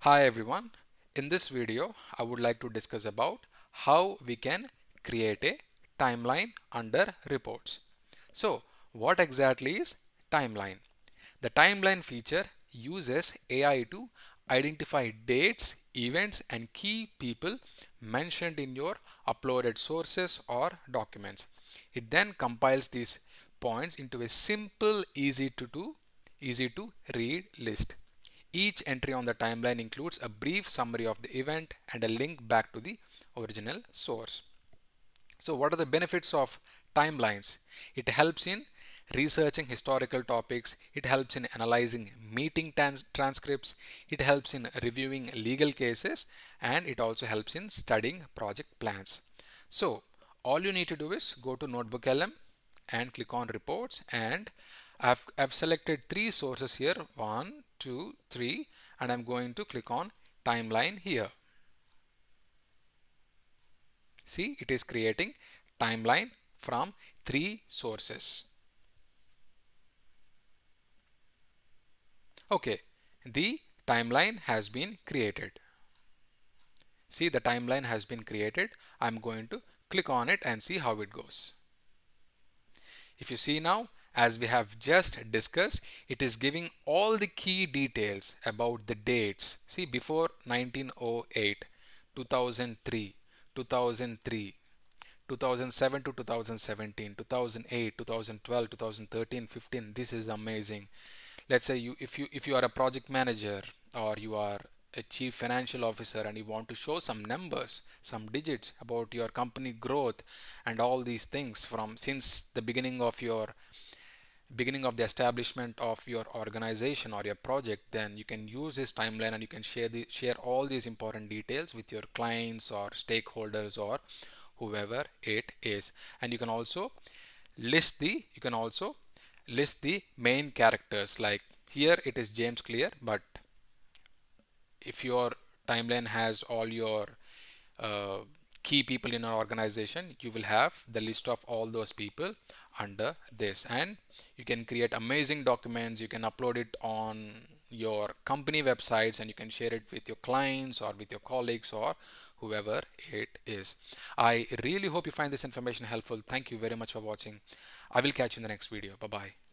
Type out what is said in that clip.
Hi everyone. In this video, I would like to discuss about how we can create a timeline under reports. So, what exactly is timeline? The timeline feature uses AI to identify dates, events, and key people mentioned in your uploaded sources or documents. It then compiles these points into a simple, easy to read list. Each entry on the timeline includes a brief summary of the event and a link back to the original source. So, what are the benefits of timelines? It helps in researching historical topics, it helps in analyzing meeting transcripts, it helps in reviewing legal cases, and it also helps in studying project plans. So, all you need to do is go to NotebookLM and click on reports, and I've selected three sources here, one, two, three, and I'm going to click on timeline here. See, it is creating timeline from three sources. Okay, the timeline has been created. See, the timeline has been created. I'm going to click on it and see how it goes. If you see now, as we have just discussed, it is giving all the key details about the dates. See, before 1908, 2003, 2003, 2007 to 2017, 2008, 2012, 2013, 15. This is amazing. Let's say if you are a project manager or you are a chief financial officer and you want to show some numbers, some digits about your company growth and all these things from since the beginning of the establishment of your organization or your project, then you can use this timeline and you can share all these important details with your clients or stakeholders or whoever it is. And you can also list the main characters. Like here it is James Clear, but if your timeline has all your uh, key people in an organization, you will have the list of all those people under this, and you can create amazing documents. You can upload it on your company websites and you can share it with your clients or with your colleagues or whoever it is. I really hope you find this information helpful. Thank you very much for watching. I will catch you in the next video. Bye bye.